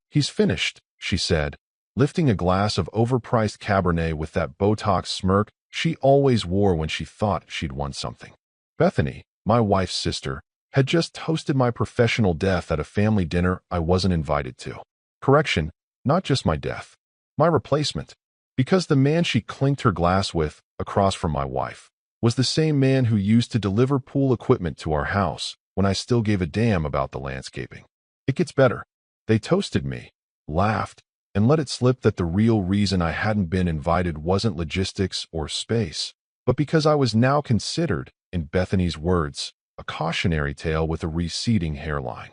"He's finished," she said, lifting a glass of overpriced Cabernet with that Botox smirk she always wore when she thought she'd won something. Bethany, my wife's sister, had just toasted my professional death at a family dinner I wasn't invited to. Correction, not just my death. My replacement. Because the man she clinked her glass with, across from my wife, was the same man who used to deliver pool equipment to our house when I still gave a damn about the landscaping. It gets better. They toasted me, laughed, and let it slip that the real reason I hadn't been invited wasn't logistics or space, but because I was now considered, in Bethany's words, a cautionary tale with a receding hairline.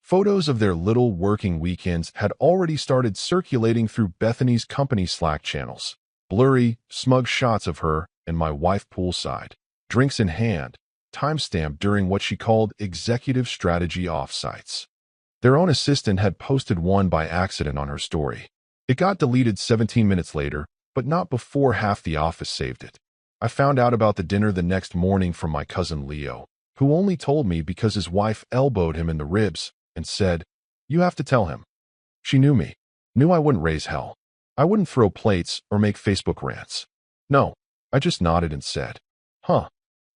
Photos of their little working weekends had already started circulating through Bethany's company Slack channels. Blurry, smug shots of her and my wife poolside, drinks in hand, timestamped during what she called executive strategy offsites. Their own assistant had posted one by accident on her story. It got deleted 17 minutes later, but not before half the office saved it. I found out about the dinner the next morning from my cousin Leo, who only told me because his wife elbowed him in the ribs and said, "You have to tell him." She knew me, knew I wouldn't raise hell. I wouldn't throw plates or make Facebook rants. No, I just nodded and said, "Huh."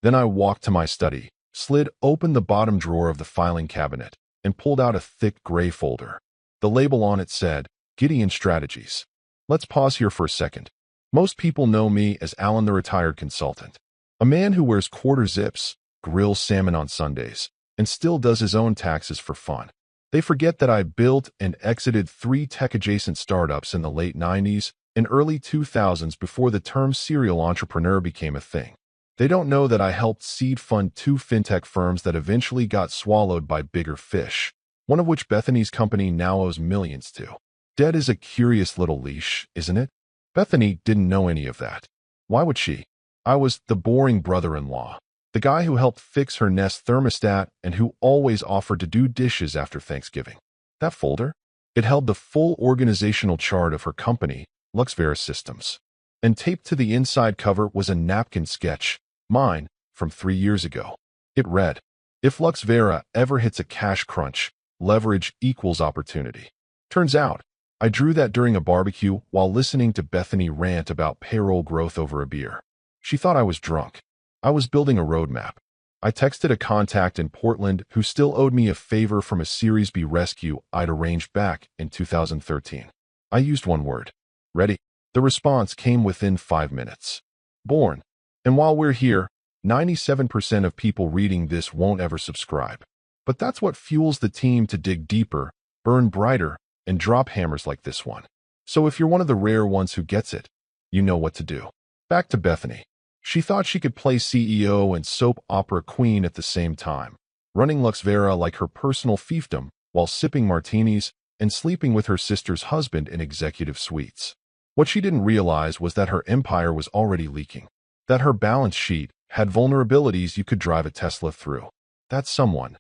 Then I walked to my study, slid open the bottom drawer of the filing cabinet, and pulled out a thick gray folder. The label on it said, Gideon Strategies. Let's pause here for a second. Most people know me as Alan the Retired Consultant, a man who wears quarter zips, grills salmon on Sundays, and still does his own taxes for fun. They forget that I built and exited 3 tech-adjacent startups in the late 90s and early 2000s before the term serial entrepreneur became a thing. They don't know that I helped seed fund 2 fintech firms that eventually got swallowed by bigger fish, one of which Bethany's company now owes millions to. Debt is a curious little leash, isn't it? Bethany didn't know any of that. Why would she? I was the boring brother-in-law, the guy who helped fix her Nest thermostat and who always offered to do dishes after Thanksgiving. That folder? It held the full organizational chart of her company, Luxvera Systems. And taped to the inside cover was a napkin sketch, mine, from 3 years ago. It read, "If Luxvera ever hits a cash crunch, leverage equals opportunity." Turns out, I drew that during a barbecue while listening to Bethany rant about payroll growth over a beer. She thought I was drunk. I was building a roadmap. I texted a contact in Portland who still owed me a favor from a Series B rescue I'd arranged back in 2013. I used one word. Ready? The response came within 5 minutes. Born. And while we're here, 97% of people reading this won't ever subscribe. But that's what fuels the team to dig deeper, burn brighter, and drop hammers like this one. So if you're one of the rare ones who gets it, you know what to do. Back to Bethany. She thought she could play CEO and soap opera queen at the same time, running Luxvera like her personal fiefdom while sipping martinis and sleeping with her sister's husband in executive suites. What she didn't realize was that her empire was already leaking, that her balance sheet had vulnerabilities you could drive a Tesla through. That someone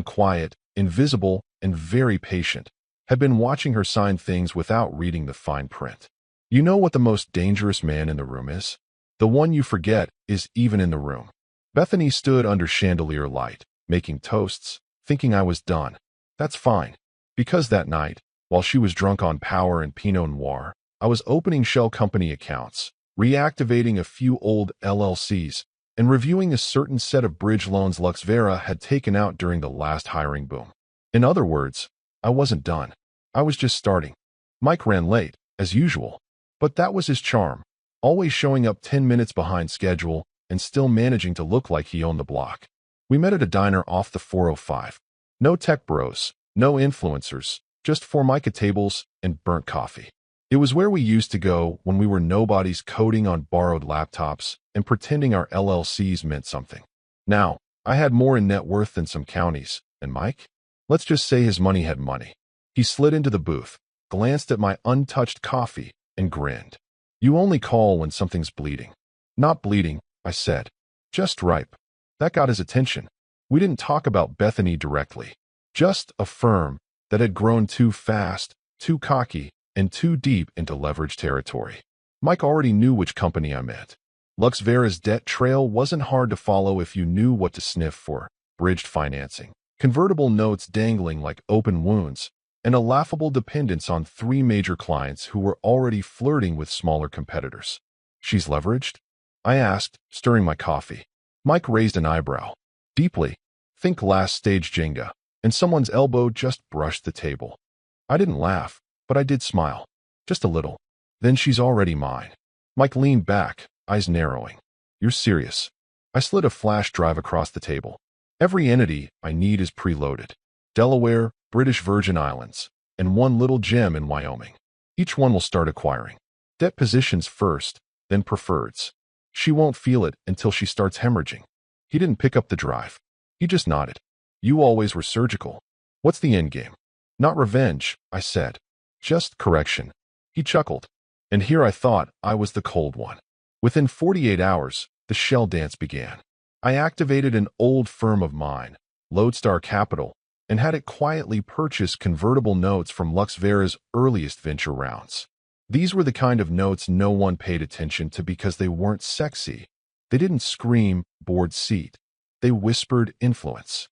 quiet, invisible, and very patient, had been watching her sign things without reading the fine print. You know what the most dangerous man in the room is? The one you forget is even in the room. Bethany stood under chandelier light, making toasts, thinking I was done. That's fine. Because that night, while she was drunk on power and Pinot Noir, I was opening shell company accounts, reactivating a few old LLCs, and reviewing a certain set of bridge loans Luxvera had taken out during the last hiring boom. In other words, I wasn't done. I was just starting. Mike ran late, as usual, but that was his charm, always showing up 10 minutes behind schedule and still managing to look like he owned the block. We met at a diner off the 405. No tech bros, no influencers, just Formica tables and burnt coffee. It was where we used to go when we were nobodies coding on borrowed laptops and pretending our LLCs meant something. Now, I had more in net worth than some counties, and Mike? Let's just say his money had money. He slid into the booth, glanced at my untouched coffee, and grinned. "You only call when something's bleeding." "Not bleeding," I said. "Just ripe." That got his attention. We didn't talk about Bethany directly. Just a firm that had grown too fast, too cocky, and too deep into leverage territory. Mike already knew which company I meant. Luxvera's debt trail wasn't hard to follow if you knew what to sniff for. Bridged financing, convertible notes dangling like open wounds, and a laughable dependence on 3 major clients who were already flirting with smaller competitors. She's leveraged? I asked, stirring my coffee. Mike raised an eyebrow. Deeply. Think last stage Jenga, and someone's elbow just brushed the table. I didn't laugh, but I did smile. Just a little. Then she's already mine. Mike leaned back, eyes narrowing. You're serious? I slid a flash drive across the table. Every entity I need is preloaded. Delaware, British Virgin Islands, and one little gem in Wyoming. Each one will start acquiring. Debt positions first, then preferreds. She won't feel it until she starts hemorrhaging. He didn't pick up the drive. He just nodded. You always were surgical. What's the end game? Not revenge, I said. Just correction. He chuckled. And here I thought I was the cold one. Within 48 hours, the shell dance began. I activated an old firm of mine, Lodestar Capital, and had it quietly purchase convertible notes from Luxvera's earliest venture rounds. These were the kind of notes no one paid attention to because they weren't sexy. They didn't scream board seat. They whispered influence.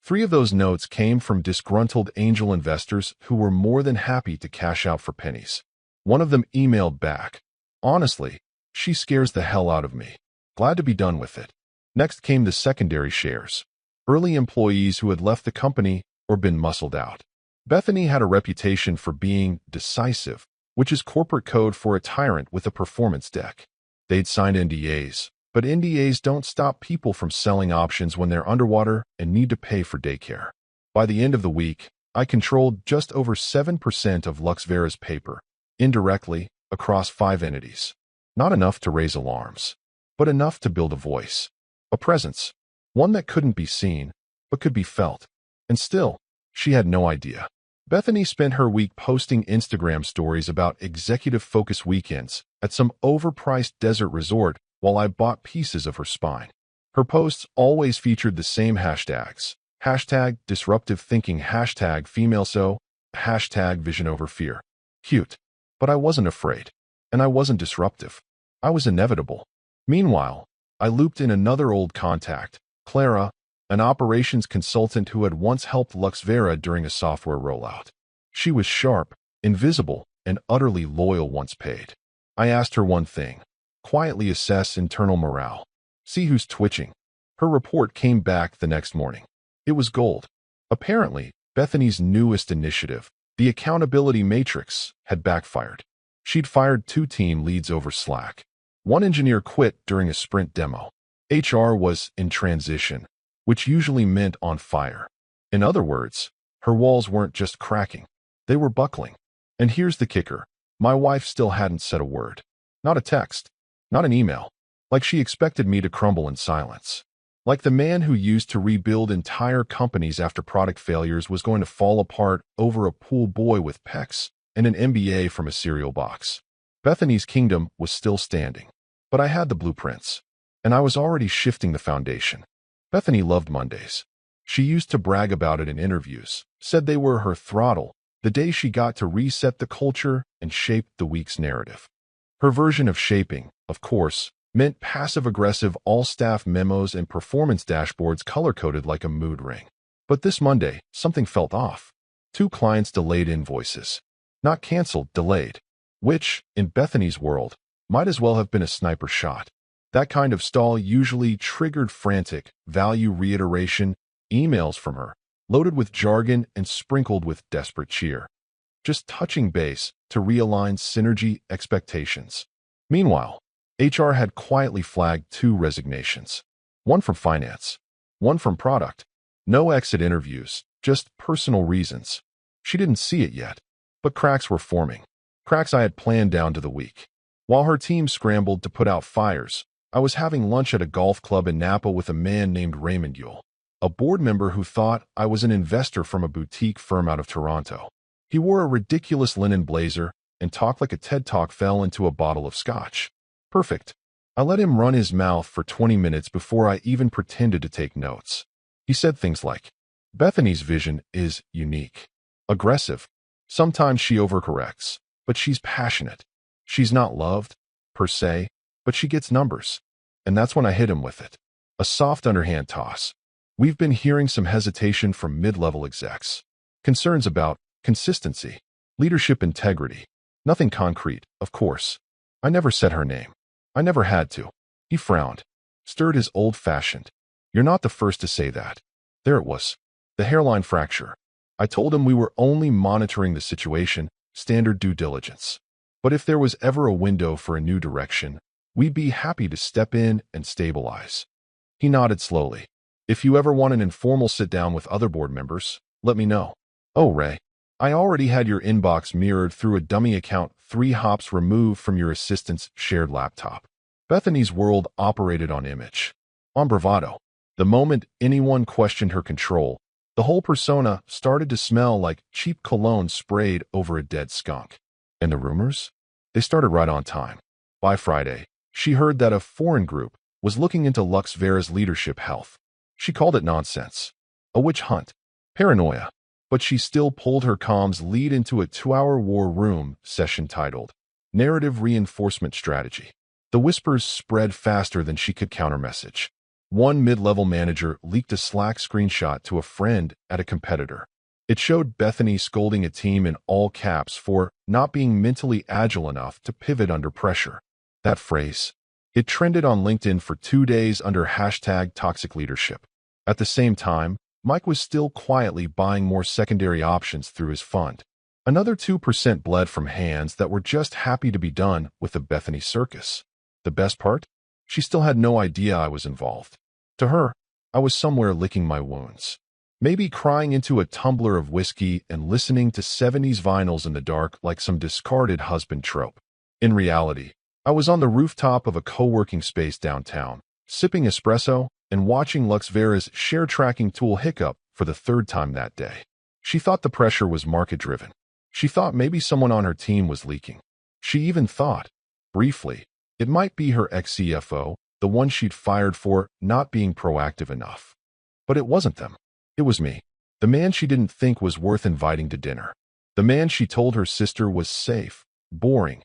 3 of those notes came from disgruntled angel investors who were more than happy to cash out for pennies. One of them emailed back. Honestly, she scares the hell out of me. Glad to be done with it. Next came the secondary shares. Early employees who had left the company or been muscled out. Bethany had a reputation for being decisive, which is corporate code for a tyrant with a performance deck. They'd signed NDAs, but NDAs don't stop people from selling options when they're underwater and need to pay for daycare. By the end of the week, I controlled just over 7% of Luxvera's paper, indirectly, across 5 entities. Not enough to raise alarms, but enough to build a voice, a presence, one that couldn't be seen, but could be felt. And still, she had no idea. Bethany spent her week posting Instagram stories about executive focus weekends at some overpriced desert resort while I bought pieces of her spine. Her posts always featured the same hashtags. Hashtag disruptive thinking, hashtag female so, hashtag vision over fear. Cute. But I wasn't afraid. And I wasn't disruptive. I was inevitable. Meanwhile, I looped in another old contact, Clara, an operations consultant who had once helped Luxvera during a software rollout. She was sharp, invisible, and utterly loyal once paid. I asked her one thing. Quietly assess internal morale. See who's twitching. Her report came back the next morning. It was gold. Apparently, Bethany's newest initiative, the accountability matrix, had backfired. She'd fired 2 team leads over Slack. One engineer quit during a sprint demo. HR was in transition, which usually meant on fire. In other words, her walls weren't just cracking. They were buckling. And here's the kicker. My wife still hadn't said a word. Not a text. Not an email. Like she expected me to crumble in silence. Like the man who used to rebuild entire companies after product failures was going to fall apart over a pool boy with pecs and an MBA from a cereal box. Bethany's kingdom was still standing. But I had the blueprints. And I was already shifting the foundation. Bethany loved Mondays. She used to brag about it in interviews, said they were her throttle, the day she got to reset the culture and shape the week's narrative. Her version of shaping, of course, meant passive-aggressive all-staff memos and performance dashboards color-coded like a mood ring. But this Monday, something felt off. 2 clients delayed invoices. Not canceled, delayed. Which, in Bethany's world, might as well have been a sniper shot. That kind of stall usually triggered frantic, value reiteration emails from her, loaded with jargon and sprinkled with desperate cheer. Just touching base to realign synergy expectations. Meanwhile, HR had quietly flagged 2 resignations. One from finance, one from product. No exit interviews, just personal reasons. She didn't see it yet, but cracks were forming. Cracks I had planned down to the week. While her team scrambled to put out fires, I was having lunch at a golf club in Napa with a man named Raymond Yule, a board member who thought I was an investor from a boutique firm out of Toronto. He wore a ridiculous linen blazer and talked like a TED Talk fell into a bottle of scotch. Perfect. I let him run his mouth for 20 minutes before I even pretended to take notes. He said things like, Bethany's vision is unique. Aggressive. Sometimes she overcorrects, but she's passionate. She's not loved, per se, but she gets numbers. And that's when I hit him with it. A soft underhand toss. We've been hearing some hesitation from mid-level execs. Concerns about consistency, leadership integrity. Nothing concrete, of course. I never said her name. I never had to. He frowned, stirred his old-fashioned. You're not the first to say that. There it was. The hairline fracture. I told him we were only monitoring the situation, standard due diligence. But if there was ever a window for a new direction, we'd be happy to step in and stabilize. He nodded slowly. If you ever want an informal sit-down with other board members, let me know. Oh, Ray. I already had your inbox mirrored through a dummy account 3 hops removed from your assistant's shared laptop. Bethany's world operated on image, on bravado. The moment anyone questioned her control, the whole persona started to smell like cheap cologne sprayed over a dead skunk. And the rumors? They started right on time. By Friday, she heard that a foreign group was looking into Lux Vera's leadership health. She called it nonsense, a witch hunt, paranoia. But she still pulled her comms lead into a 2-hour war room session titled Narrative Reinforcement Strategy. The whispers spread faster than she could countermessage. One mid-level manager leaked a Slack screenshot to a friend at a competitor. It showed Bethany scolding a team in all caps for not being mentally agile enough to pivot under pressure. That phrase, it trended on LinkedIn for 2 days under hashtag toxic leadership. At the same time, Mike was still quietly buying more secondary options through his fund. Another 2% bled from hands that were just happy to be done with the Bethany circus. The best part? She still had no idea I was involved. To her, I was somewhere licking my wounds. Maybe crying into a tumbler of whiskey and listening to 70s vinyls in the dark like some discarded husband trope. In reality, I was on the rooftop of a co-working space downtown, sipping espresso and watching Lux Vera's share tracking tool hiccup for the 3rd time that day. She thought the pressure was market-driven. She thought maybe someone on her team was leaking. She even thought, briefly, it might be her ex-CFO, the one she'd fired for not being proactive enough. But it wasn't them. It was me, the man she didn't think was worth inviting to dinner. The man she told her sister was safe, boring,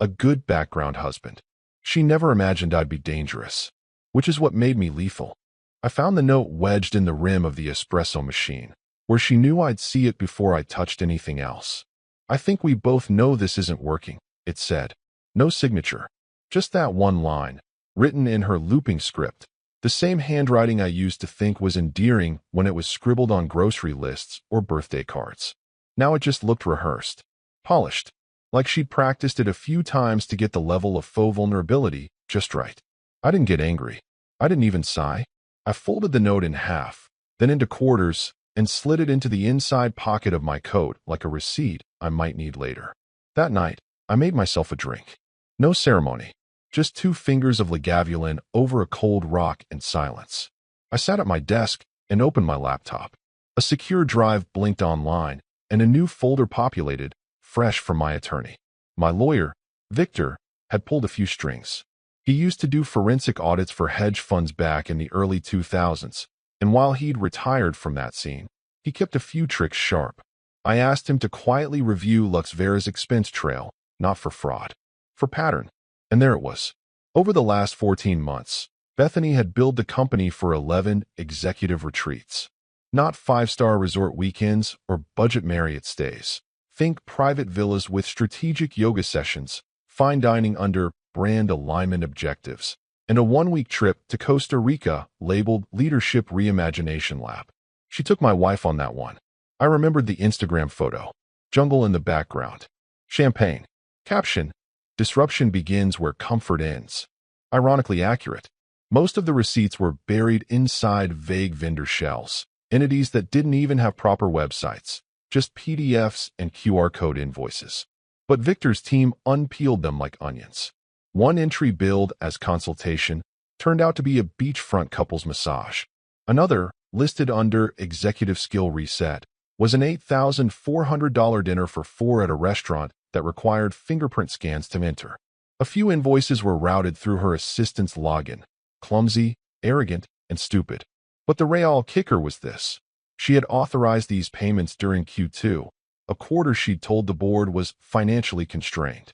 a good background husband. She never imagined I'd be dangerous, which is what made me lethal. I found the note wedged in the rim of the espresso machine, where she knew I'd see it before I touched anything else. I think we both know this isn't working, it said. No signature. Just that one line, written in her looping script, the same handwriting I used to think was endearing when it was scribbled on grocery lists or birthday cards. Now it just looked rehearsed, polished, like she'd practiced it a few times to get the level of faux vulnerability just right. I didn't get angry. I didn't even sigh. I folded the note in half, then into quarters, and slid it into the inside pocket of my coat like a receipt I might need later. That night, I made myself a drink. No ceremony. Just 2 fingers of Lagavulin over a cold rock and silence. I sat at my desk and opened my laptop. A secure drive blinked online, and a new folder populated, fresh from my attorney. My lawyer, Victor, had pulled a few strings. He used to do forensic audits for hedge funds back in the early 2000s, and while he'd retired from that scene, he kept a few tricks sharp. I asked him to quietly review Lux Vera's expense trail, not for fraud, for pattern. And there it was. Over the last 14 months, Bethany had billed the company for 11 executive retreats. Not 5-star resort weekends or budget Marriott stays. Think private villas with strategic yoga sessions, fine dining under brand alignment objectives, and a 1-week trip to Costa Rica labeled Leadership Reimagination Lab. She took my wife on that one. I remembered the Instagram photo. Jungle in the background. Champagne. Caption: Disruption begins where comfort ends. Ironically accurate. Most of the receipts were buried inside vague vendor shells, entities that didn't even have proper websites, just PDFs and QR code invoices. But Victor's team unpeeled them like onions. One entry billed as consultation turned out to be a beachfront couples massage. Another, listed under Executive Skill Reset, was an $8,400 dinner for 4 at a restaurant that required fingerprint scans to enter. A few invoices were routed through her assistant's login. Clumsy, arrogant, and stupid. But the real kicker was this. She had authorized these payments during Q2, a quarter she'd told the board was financially constrained.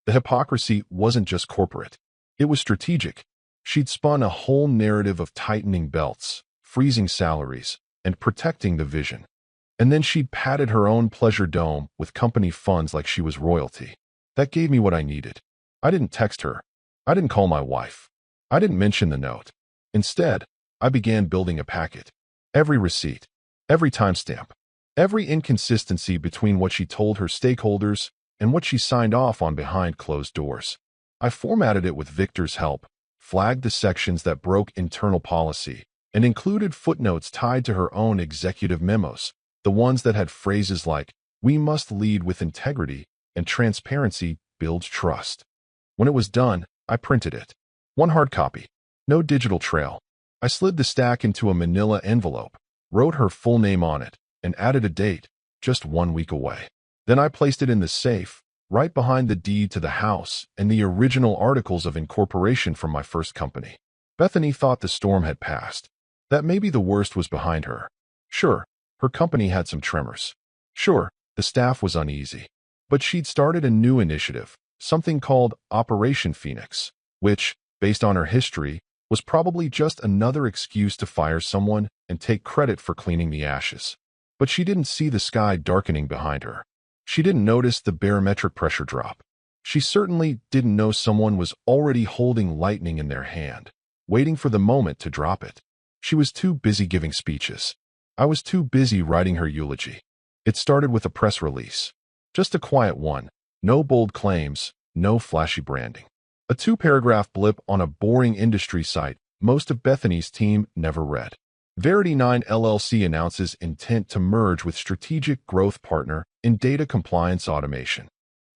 The hypocrisy wasn't just corporate. It was strategic. She'd spun a whole narrative of tightening belts, freezing salaries, and protecting the vision. And then she'd padded her own pleasure dome with company funds like she was royalty. That gave me what I needed. I didn't text her. I didn't call my wife. I didn't mention the note. Instead, I began building a packet. Every receipt, every timestamp, every inconsistency between what she told her stakeholders and what she signed off on behind closed doors. I formatted it with Victor's help, flagged the sections that broke internal policy, and included footnotes tied to her own executive memos, the ones that had phrases like, "We must lead with integrity," and "Transparency builds trust." When it was done, I printed it. One hard copy. No digital trail. I slid the stack into a manila envelope, wrote her full name on it, and added a date, just 1 week away. Then I placed it in the safe, right behind the deed to the house and the original articles of incorporation from my first company. Bethany thought the storm had passed, that maybe the worst was behind her. Sure, her company had some tremors. Sure, the staff was uneasy. But she'd started a new initiative, something called Operation Phoenix, which, based on her history, was probably just another excuse to fire someone and take credit for cleaning the ashes. But she didn't see the sky darkening behind her. She didn't notice the barometric pressure drop. She certainly didn't know someone was already holding lightning in their hand, waiting for the moment to drop it. She was too busy giving speeches. I was too busy writing her eulogy. It started with a press release. Just a quiet one. No bold claims, no flashy branding. A 2-paragraph blip on a boring industry site most of Bethany's team never read. Verity 9 LLC announces intent to merge with strategic growth partner in data compliance automation.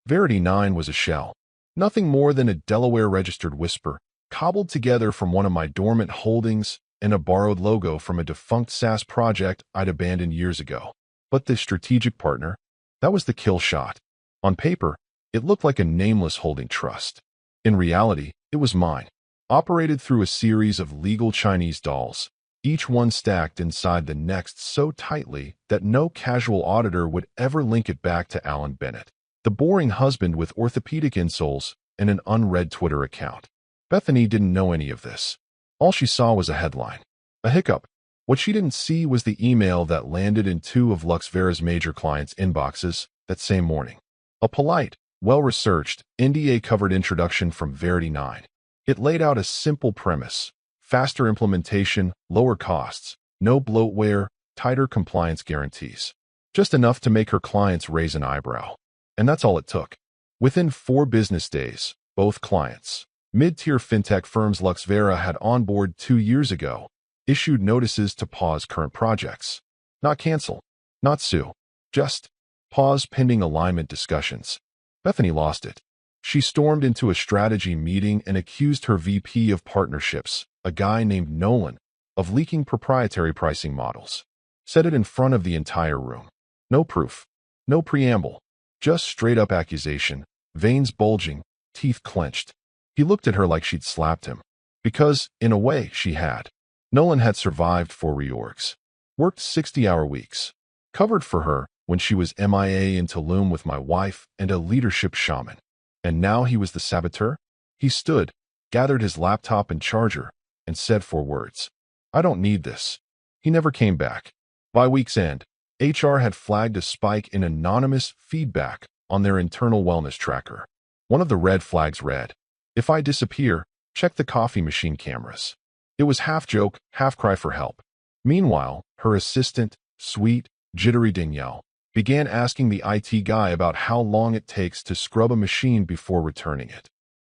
Verity 9 was a shell. Nothing more than a Delaware-registered whisper, cobbled together from one of my dormant holdings and a borrowed logo from a defunct SaaS project I'd abandoned years ago. But this strategic partner, that was the kill shot. On paper, it looked like a nameless holding trust. In reality, it was mine, operated through a series of legal Chinese dolls, each one stacked inside the next so tightly that no casual auditor would ever link it back to Alan Bennett, the boring husband with orthopedic insoles and an unread Twitter account. Bethany didn't know any of this. All she saw was a headline, a hiccup. What she didn't see was the email that landed in 2 of Luxvera's major clients' inboxes that same morning. A polite, well-researched, NDA-covered introduction from Verity 9. It laid out a simple premise: faster implementation, lower costs, no bloatware, tighter compliance guarantees. Just enough to make her clients raise an eyebrow. And that's all it took. Within 4 business days, both clients, mid-tier fintech firms Luxvera had onboarded 2 years ago, issued notices to pause current projects. Not cancel, not sue, just pause pending alignment discussions. Bethany lost it. She stormed into a strategy meeting and accused her VP of partnerships, a guy named Nolan, of leaking proprietary pricing models. Said it in front of the entire room. No proof, no preamble, just straight-up accusation, veins bulging, teeth clenched. He looked at her like she'd slapped him. Because, in a way, she had. Nolan had survived 4 reorgs, worked 60-hour weeks, covered for her when she was MIA in Tulum with my wife and a leadership shaman. And now he was the saboteur? He stood, gathered his laptop and charger, and said 4 words. I don't need this. He never came back. By week's end, HR had flagged a spike in anonymous feedback on their internal wellness tracker. One of the red flags read, "If I disappear, check the coffee machine cameras." It was half joke, half cry for help. Meanwhile, her assistant, sweet, jittery Danielle, began asking the IT guy about how long it takes to scrub a machine before returning it.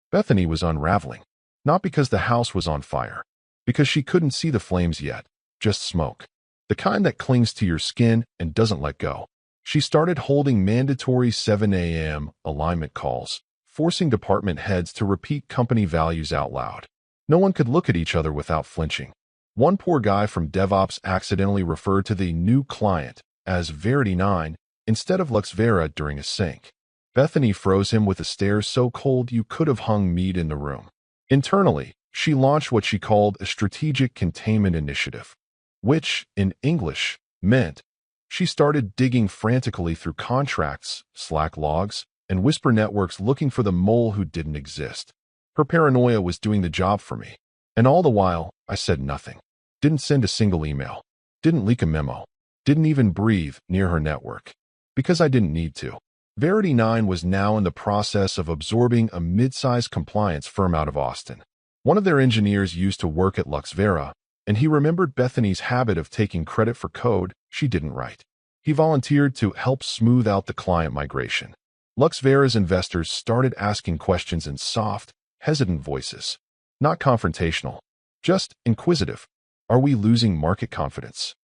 Bethany was unraveling, not because the house was on fire, because she couldn't see the flames yet, just smoke. The kind that clings to your skin and doesn't let go. She started holding mandatory 7 a.m. alignment calls, forcing department heads to repeat company values out loud. No one could look at each other without flinching. One poor guy from DevOps accidentally referred to the new client as Verity 9 instead of Luxvera during a sync. Bethany froze him with a stare so cold you could have hung meat in the room. Internally, she launched what she called a strategic containment initiative, which, in English, meant she started digging frantically through contracts, Slack logs, and whisper networks looking for the mole who didn't exist. Her paranoia was doing the job for me. And all the while, I said nothing. Didn't send a single email. Didn't leak a memo. Didn't even breathe near her network. Because I didn't need to. Verity 9 was now in the process of absorbing a mid-sized compliance firm out of Austin. One of their engineers used to work at LuxVera, and he remembered Bethany's habit of taking credit for code she didn't write. He volunteered to help smooth out the client migration. LuxVera's investors started asking questions in soft, hesitant voices. Not confrontational, just inquisitive. Are we losing market confidence?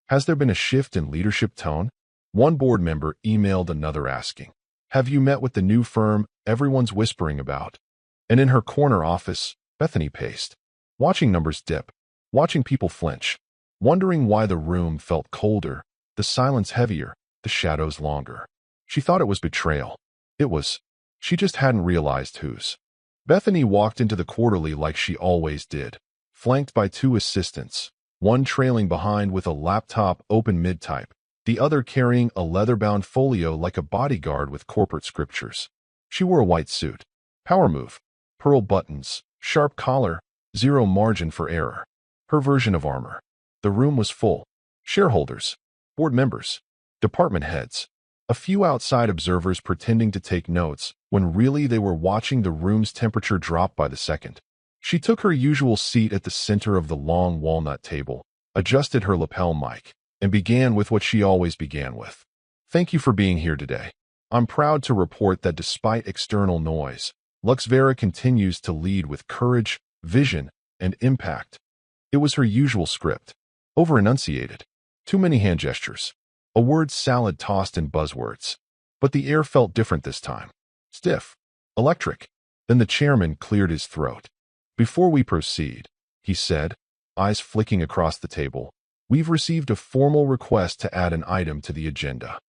Has there been a shift in leadership tone? One board member emailed another asking, "Have you met with the new firm everyone's whispering about?" And in her corner office, Bethany paced, watching numbers dip, watching people flinch, wondering why the room felt colder, the silence heavier, the shadows longer. She thought it was betrayal. It was. She just hadn't realized whose. Bethany walked into the quarterly like she always did, flanked by two assistants, one trailing behind with a laptop open mid-type, the other carrying a leather-bound folio like a bodyguard with corporate scriptures. She wore a white suit. Power move. Pearl buttons, sharp collar, zero margin for error. Her version of armor. The room was full. Shareholders, board members, department heads, a few outside observers pretending to take notes when really they were watching the room's temperature drop by the second. She took her usual seat at the center of the long walnut table, adjusted her lapel mic, and began with what she always began with. "Thank you for being here today. I'm proud to report that despite external noise, LuxVera continues to lead with courage, vision, and impact." It was her usual script. Over-enunciated. Too many hand gestures. A word salad tossed in buzzwords. But the air felt different this time. Stiff. Electric. Then the chairman cleared his throat. "Before we proceed," he said, eyes flicking across the table, "we've received a formal request to add an item to the agenda."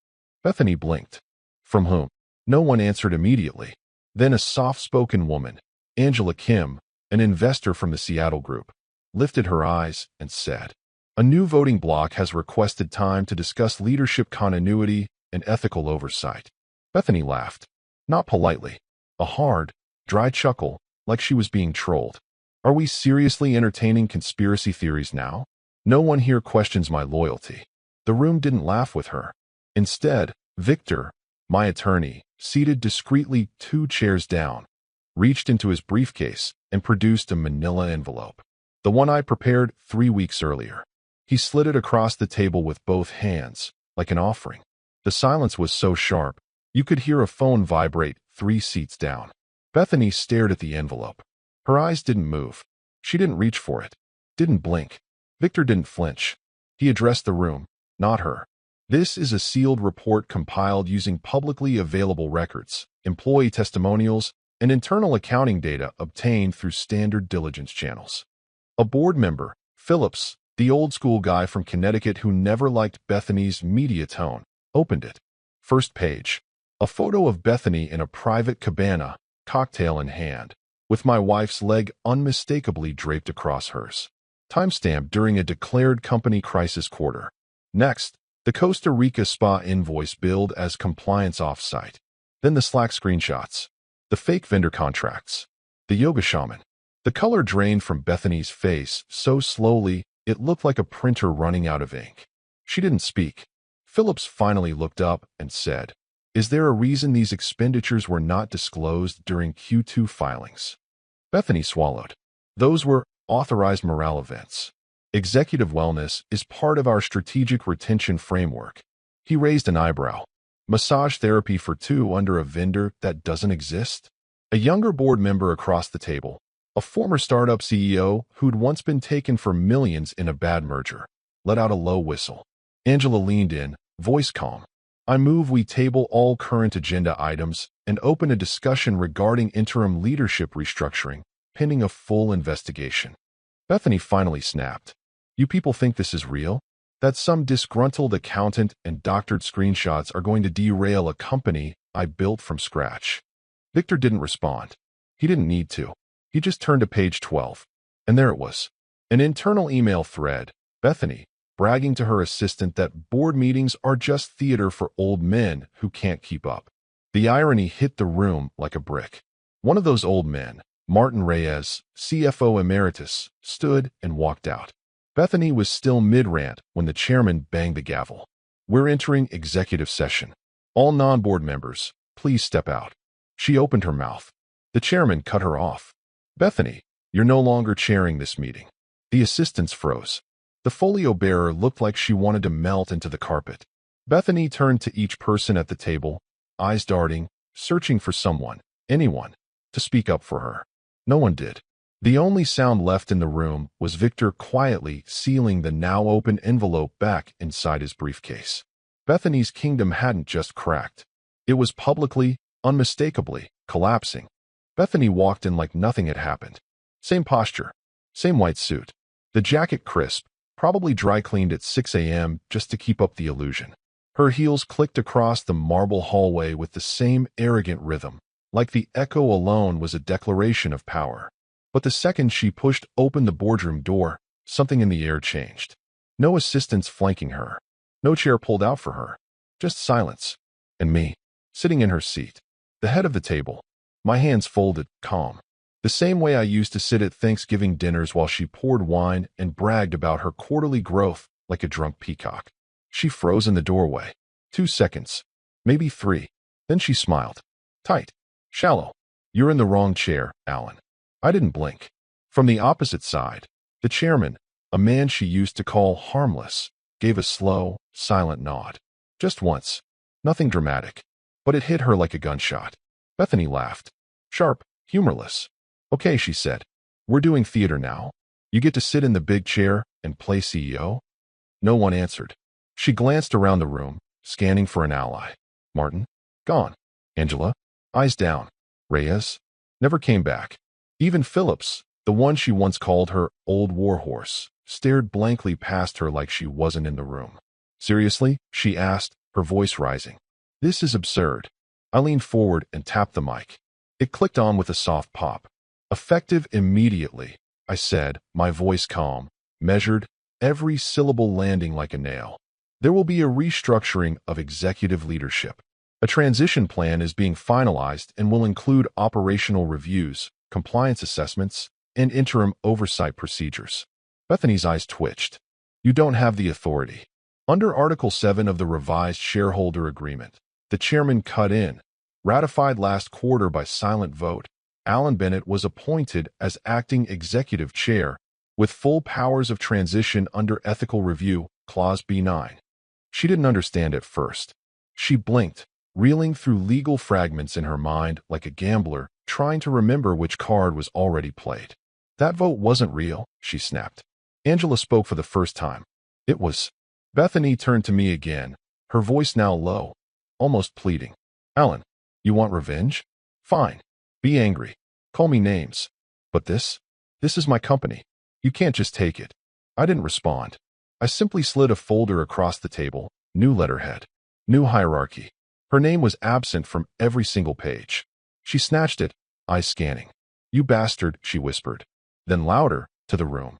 Bethany blinked. From whom? No one answered immediately. Then a soft-spoken woman, Angela Kim, an investor from the Seattle group, lifted her eyes and said, "A new voting bloc has requested time to discuss leadership continuity and ethical oversight." Bethany laughed. Not politely. A hard, dry chuckle, like she was being trolled. "Are we seriously entertaining conspiracy theories now? No one here questions my loyalty." The room didn't laugh with her. Instead, Victor, my attorney, seated discreetly 2 chairs down, reached into his briefcase and produced a manila envelope. The one I prepared 3 weeks earlier. He slid it across the table with both hands, like an offering. The silence was so sharp, you could hear a phone vibrate 3 seats down. Bethany stared at the envelope. Her eyes didn't move. She didn't reach for it. Didn't blink. Victor didn't flinch. He addressed the room, not her. "This is a sealed report compiled using publicly available records, employee testimonials, and internal accounting data obtained through standard diligence channels." A board member, Phillips, the old-school guy from Connecticut who never liked Bethany's media tone, opened it. First page. A photo of Bethany in a private cabana, cocktail in hand, with my wife's leg unmistakably draped across hers. Timestamp during a declared company crisis quarter. Next, the Costa Rica spa invoice billed as compliance offsite. Then the Slack screenshots. The fake vendor contracts. The yoga shaman. The color drained from Bethany's face so slowly it looked like a printer running out of ink. She didn't speak. Phillips finally looked up and said, "Is there a reason these expenditures were not disclosed during Q2 filings?" Bethany swallowed. "Those were authorized morale events. Executive wellness is part of our strategic retention framework." He raised an eyebrow. "Massage therapy for 2 under a vendor that doesn't exist?" A younger board member across the table, a former startup CEO who'd once been taken for millions in a bad merger, let out a low whistle. Angela leaned in, voice calm. "I move we table all current agenda items and open a discussion regarding interim leadership restructuring, pending a full investigation." Bethany finally snapped. "You people think this is real? That some disgruntled accountant and doctored screenshots are going to derail a company I built from scratch?" Victor didn't respond. He didn't need to. He just turned to page 12. And there it was. An internal email thread. Bethany, bragging to her assistant that board meetings are just theater for old men who can't keep up. The irony hit the room like a brick. One of those old men, Martin Reyes, CFO Emeritus, stood and walked out. Bethany was still mid-rant when the chairman banged the gavel. "We're entering executive session. All non-board members, please step out." She opened her mouth. The chairman cut her off. "Bethany, you're no longer chairing this meeting." The assistants froze. The folio bearer looked like she wanted to melt into the carpet. Bethany turned to each person at the table, eyes darting, searching for someone, anyone, to speak up for her. No one did. The only sound left in the room was Victor quietly sealing the now open envelope back inside his briefcase. Bethany's kingdom hadn't just cracked. It was publicly, unmistakably, collapsing. Bethany walked in like nothing had happened. Same posture, same white suit. The jacket crisp, probably dry cleaned at 6 a.m. just to keep up the illusion. Her heels clicked across the marble hallway with the same arrogant rhythm, like the echo alone was a declaration of power. But the second she pushed open the boardroom door, something in the air changed. No assistants flanking her. No chair pulled out for her. Just silence. And me, sitting in her seat. The head of the table. My hands folded, calm. The same way I used to sit at Thanksgiving dinners while she poured wine and bragged about her quarterly growth like a drunk peacock. She froze in the doorway. 2 seconds. Maybe 3. Then she smiled. Tight. Shallow. "You're in the wrong chair, Alan." I didn't blink. From the opposite side, the chairman, a man she used to call harmless, gave a slow, silent nod. Just once. Nothing dramatic. But it hit her like a gunshot. Bethany laughed. Sharp, humorless. "Okay," she said. "We're doing theater now. You get to sit in the big chair and play CEO?" No one answered. She glanced around the room, scanning for an ally. Martin? Gone. Angela? Eyes down. Reyes? Never came back. Even Phillips, the one she once called her old warhorse, stared blankly past her like she wasn't in the room. "Seriously?" she asked, her voice rising. "This is absurd." I leaned forward and tapped the mic. It clicked on with a soft pop. "Effective immediately," I said, my voice calm, measured, every syllable landing like a nail. "There will be a restructuring of executive leadership. A transition plan is being finalized and will include operational reviews, compliance assessments, and interim oversight procedures." Bethany's eyes twitched. "You don't have the authority." Under Article 7 of the revised shareholder agreement, the chairman cut in, ratified last quarter by silent vote, Alan Bennett was appointed as acting executive chair, with full powers of transition under ethical review, Clause B9. She didn't understand at first. She blinked, reeling through legal fragments in her mind like a gambler trying to remember which card was already played. "That vote wasn't real," she snapped. Angela spoke for the first time. "It was." Bethany turned to me again, her voice now low, almost pleading. "Alan, you want revenge? Fine. Be angry. Call me names. But this is my company. You can't just take it." I didn't respond. I simply slid a folder across the table, new letterhead, new hierarchy. Her name was absent from every single page. She snatched it, eyes scanning. "You bastard," she whispered. Then louder, to the room.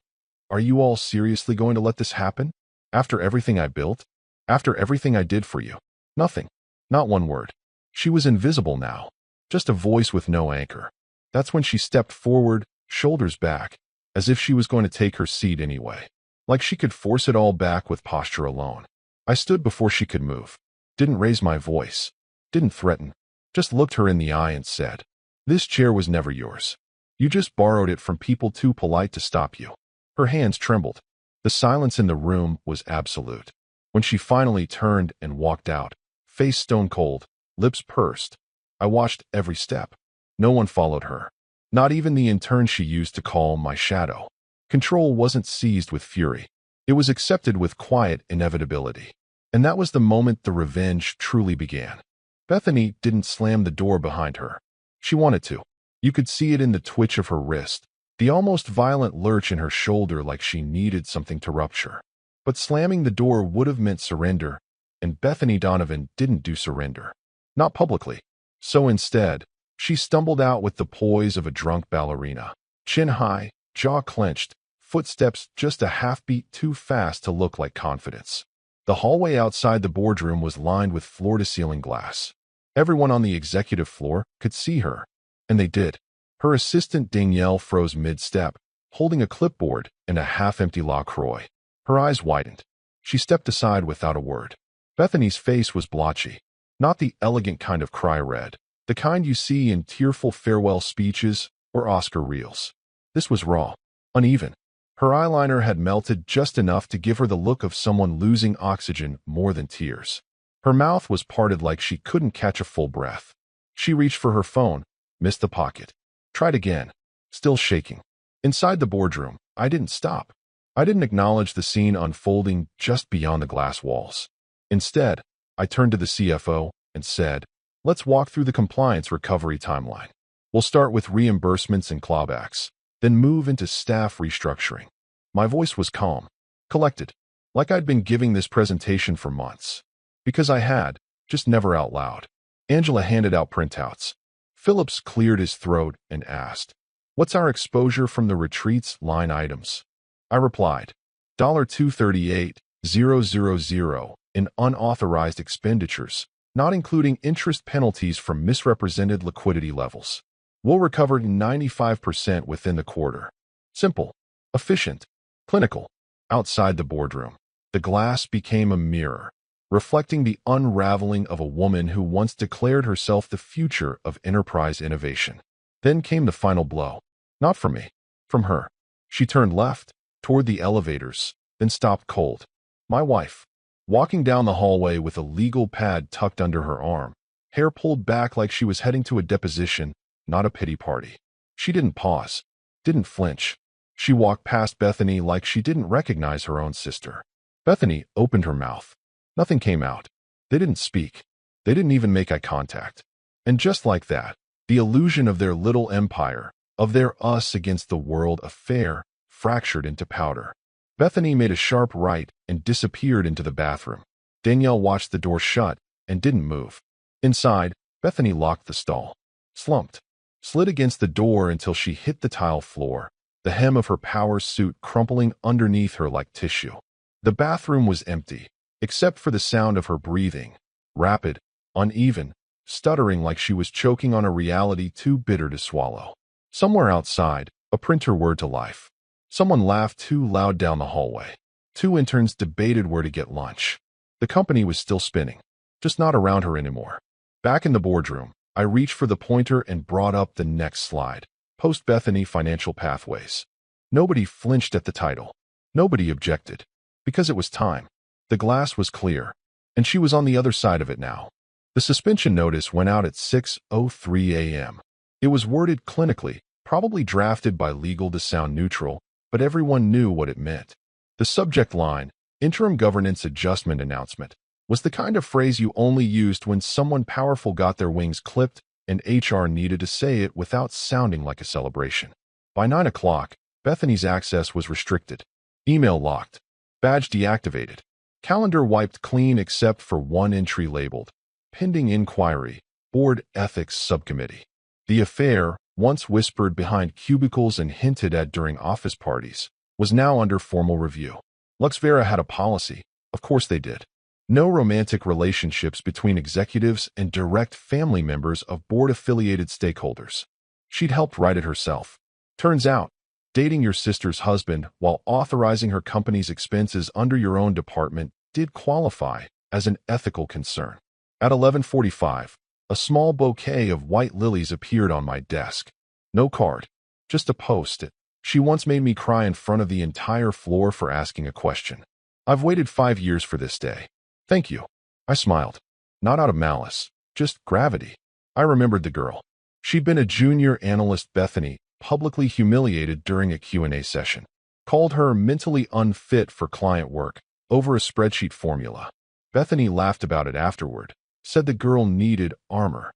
"Are you all seriously going to let this happen? After everything I built? After everything I did for you? Nothing. Not one word." She was invisible now. Just a voice with no anchor. That's when she stepped forward, shoulders back, as if she was going to take her seat anyway. Like she could force it all back with posture alone. I stood before she could move. Didn't raise my voice. Didn't threaten. Just looked her in the eye and said, "This chair was never yours. You just borrowed it from people too polite to stop you." Her hands trembled. The silence in the room was absolute. When she finally turned and walked out, face stone cold, lips pursed, I watched every step. No one followed her. Not even the intern she used to call my shadow. Control wasn't seized with fury. It was accepted with quiet inevitability. And that was the moment the revenge truly began. Bethany didn't slam the door behind her. She wanted to. You could see it in the twitch of her wrist, the almost violent lurch in her shoulder like she needed something to rupture. But slamming the door would have meant surrender, and Bethany Donovan didn't do surrender. Not publicly. So instead, she stumbled out with the poise of a drunk ballerina. Chin high, jaw clenched, footsteps just a half-beat too fast to look like confidence. The hallway outside the boardroom was lined with floor-to-ceiling glass. Everyone on the executive floor could see her. And they did. Her assistant Danielle froze mid-step, holding a clipboard and a half-empty LaCroix. Her eyes widened. She stepped aside without a word. Bethany's face was blotchy, not the elegant kind of cry red, the kind you see in tearful farewell speeches or Oscar reels. This was raw, uneven. Her eyeliner had melted just enough to give her the look of someone losing oxygen more than tears. Her mouth was parted like she couldn't catch a full breath. She reached for her phone, missed the pocket. Tried again, still shaking. Inside the boardroom, I didn't stop. I didn't acknowledge the scene unfolding just beyond the glass walls. Instead, I turned to the CFO and said, "Let's walk through the compliance recovery timeline. We'll start with reimbursements and clawbacks, then move into staff restructuring." My voice was calm, collected, like I'd been giving this presentation for months. Because I had, just never out loud. Angela handed out printouts. Phillips cleared his throat and asked, "What's our exposure from the retreats line items?" I replied, $238,000 in unauthorized expenditures, not including interest penalties from misrepresented liquidity levels. We'll recover 95% within the quarter. Simple, efficient, clinical. Outside the boardroom, the glass became a mirror, reflecting the unraveling of a woman who once declared herself the future of enterprise innovation. Then came the final blow. Not from me, from her. She turned left, toward the elevators, then stopped cold. My wife, walking down the hallway with a legal pad tucked under her arm, hair pulled back like she was heading to a deposition, not a pity party. She didn't pause, didn't flinch. She walked past Bethany like she didn't recognize her own sister. Bethany opened her mouth. Nothing came out. They didn't speak. They didn't even make eye contact. And just like that, the illusion of their little empire, of their us against the world affair, fractured into powder. Bethany made a sharp right and disappeared into the bathroom. Danielle watched the door shut and didn't move. Inside, Bethany locked the stall, slumped, slid against the door until she hit the tile floor, the hem of her power suit crumpling underneath her like tissue. The bathroom was empty, except for the sound of her breathing, rapid, uneven, stuttering like she was choking on a reality too bitter to swallow. Somewhere outside, a printer whirred to life. Someone laughed too loud down the hallway. 2 interns debated where to get lunch. The company was still spinning, just not around her anymore. Back in the boardroom, I reached for the pointer and brought up the next slide. Post-Bethany Financial Pathways. Nobody flinched at the title. Nobody objected. Because it was time. The glass was clear, and she was on the other side of it now. The suspension notice went out at 6:03 a.m. It was worded clinically, probably drafted by legal to sound neutral, but everyone knew what it meant. The subject line, Interim Governance Adjustment Announcement, was the kind of phrase you only used when someone powerful got their wings clipped and HR needed to say it without sounding like a celebration. By 9 o'clock, Bethany's access was restricted. Email locked. Badge deactivated. Calendar wiped clean except for one entry labeled, Pending Inquiry, Board Ethics Subcommittee. The affair, once whispered behind cubicles and hinted at during office parties, was now under formal review. Luxvera had a policy. Of course they did. No romantic relationships between executives and direct family members of board-affiliated stakeholders. She'd helped write it herself. Turns out, dating your sister's husband while authorizing her company's expenses under your own department did qualify as an ethical concern. At 11:45, a small bouquet of white lilies appeared on my desk. No card, just a post-it. She once made me cry in front of the entire floor for asking a question. I've waited 5 years for this day. Thank you. I smiled. Not out of malice, just gravity. I remembered the girl. She'd been a junior analyst. Bethany publicly humiliated during a Q&A session. Called her mentally unfit for client work over a spreadsheet formula. Bethany laughed about it afterward, said the girl needed armor.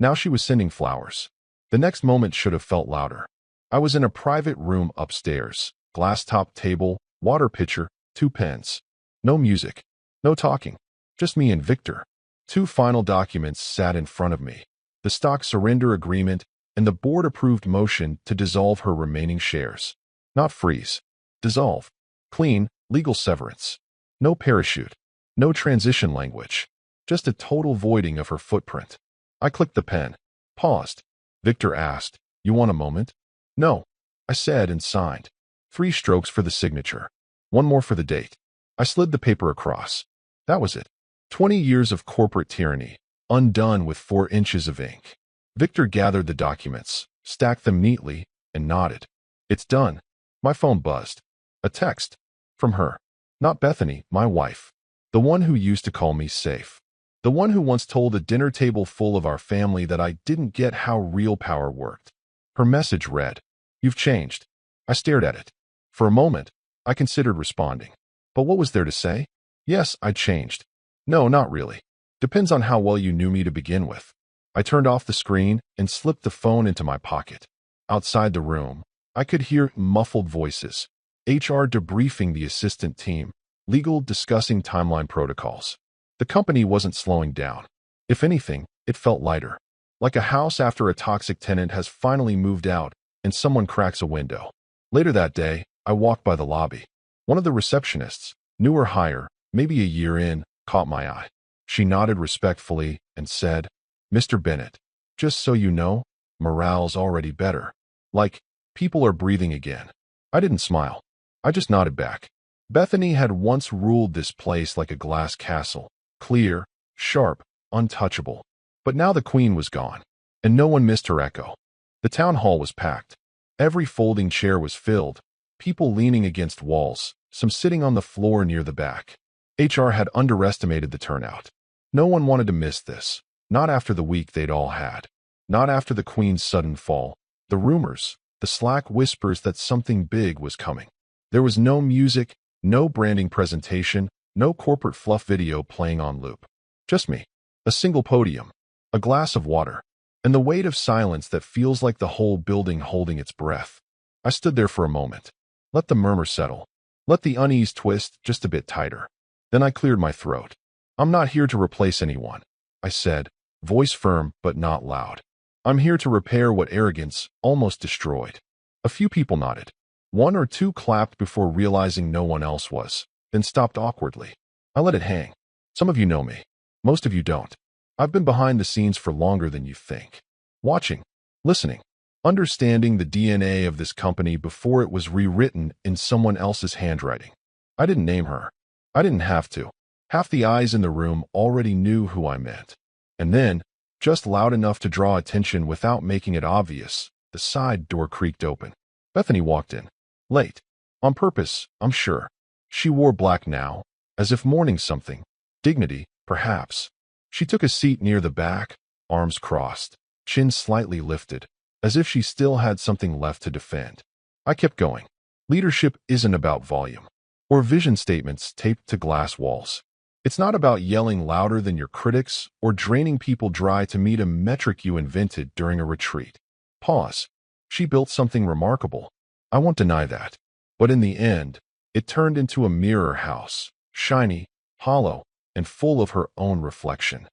Now she was sending flowers. The next moment should have felt louder. I was in a private room upstairs, glass-top table, water pitcher, 2 pens. No music, no talking, just me and Victor. 2 final documents sat in front of me, the stock surrender agreement and the board-approved motion to dissolve her remaining shares. Not freeze, dissolve. Clean, legal severance. No parachute, no transition language, just a total voiding of her footprint. I clicked the pen, paused. Victor asked, "You want a moment?" "No," I said and signed. 3 strokes for the signature. 1 more for the date. I slid the paper across. That was it. 20 years of corporate tyranny, undone with 4 inches of ink. Victor gathered the documents, stacked them neatly, and nodded. It's done. My phone buzzed. A text. From her. Not Bethany, my wife. The one who used to call me safe. The one who once told a dinner table full of our family that I didn't get how real power worked. Her message read, "You've changed." I stared at it. For a moment, I considered responding. But what was there to say? Yes, I'd changed. No, not really. Depends on how well you knew me to begin with. I turned off the screen and slipped the phone into my pocket. Outside the room, I could hear muffled voices. HR debriefing the assistant team, legal discussing timeline protocols. The company wasn't slowing down. If anything, it felt lighter. Like a house after a toxic tenant has finally moved out and someone cracks a window. Later that day, I walked by the lobby. One of the receptionists, newer hire, maybe a year in, caught my eye. She nodded respectfully and said, "Mr. Bennett, just so you know, morale's already better. Like, people are breathing again." I didn't smile. I just nodded back. Bethany had once ruled this place like a glass castle, clear, sharp, untouchable. But now the queen was gone, and no one missed her echo. The town hall was packed. Every folding chair was filled, people leaning against walls, some sitting on the floor near the back. HR had underestimated the turnout. No one wanted to miss this, not after the week they'd all had. Not after the queen's sudden fall, the rumors, the slack whispers that something big was coming. There was no music, no branding presentation, no corporate fluff video playing on loop. Just me. A single podium, a glass of water, and the weight of silence that feels like the whole building holding its breath. I stood there for a moment. Let the murmur settle. Let the unease twist just a bit tighter. Then I cleared my throat. "I'm not here to replace anyone," I said, voice firm but not loud. "I'm here to repair what arrogance almost destroyed." A few people nodded. 1 or 2 clapped before realizing no one else was, then stopped awkwardly. I let it hang. Some of you know me. Most of you don't. I've been behind the scenes for longer than you think. Watching, listening, understanding the DNA of this company before it was rewritten in someone else's handwriting. I didn't name her. I didn't have to. Half the eyes in the room already knew who I meant. And then, just loud enough to draw attention without making it obvious, the side door creaked open. Bethany walked in. Late. On purpose, I'm sure. She wore black now, as if mourning something. Dignity, perhaps. She took a seat near the back, arms crossed, chin slightly lifted, as if she still had something left to defend. I kept going. Leadership isn't about volume, or vision statements taped to glass walls. It's not about yelling louder than your critics or draining people dry to meet a metric you invented during a retreat. Pause. She built something remarkable. I won't deny that. But in the end, it turned into a mirror house, shiny, hollow, and full of her own reflection.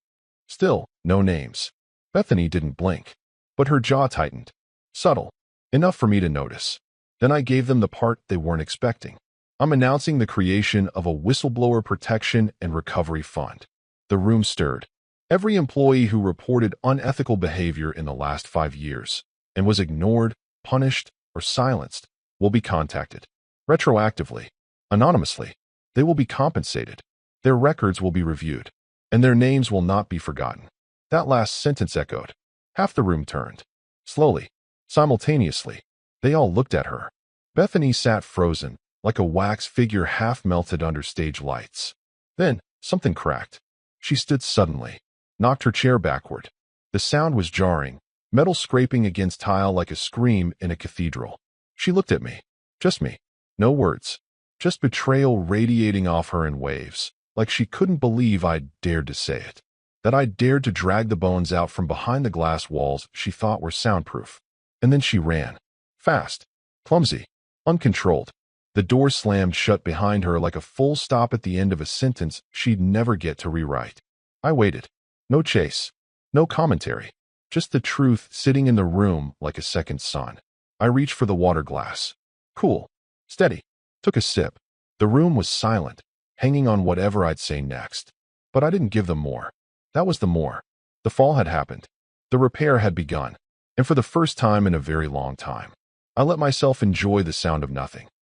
Still, no names. Bethany didn't blink, but her jaw tightened. Subtle. Enough for me to notice. Then I gave them the part they weren't expecting. I'm announcing the creation of a whistleblower protection and recovery fund. The room stirred. Every employee who reported unethical behavior in the last 5 years and was ignored, punished, or silenced will be contacted. Retroactively, anonymously, they will be compensated. Their records will be reviewed, and their names will not be forgotten. That last sentence echoed. Half the room turned. Slowly, simultaneously, they all looked at her. Bethany sat frozen, like a wax figure half melted under stage lights. Then, something cracked. She stood suddenly, knocked her chair backward. The sound was jarring, metal scraping against tile like a scream in a cathedral. She looked at me. Just me. No words. Just betrayal radiating off her in waves, like she couldn't believe I'd dared to say it. That I'd dared to drag the bones out from behind the glass walls she thought were soundproof. And then she ran. Fast. Clumsy. Uncontrolled. The door slammed shut behind her like a full stop at the end of a sentence she'd never get to rewrite. I waited. No chase. No commentary. Just the truth sitting in the room like a second sun. I reached for the water glass. Cool. Steady. Took a sip. The room was silent, hanging on whatever I'd say next. But I didn't give them more. That was the more. The fall had happened. The repair had begun. And for the first time in a very long time, I let myself enjoy the sound of nothing.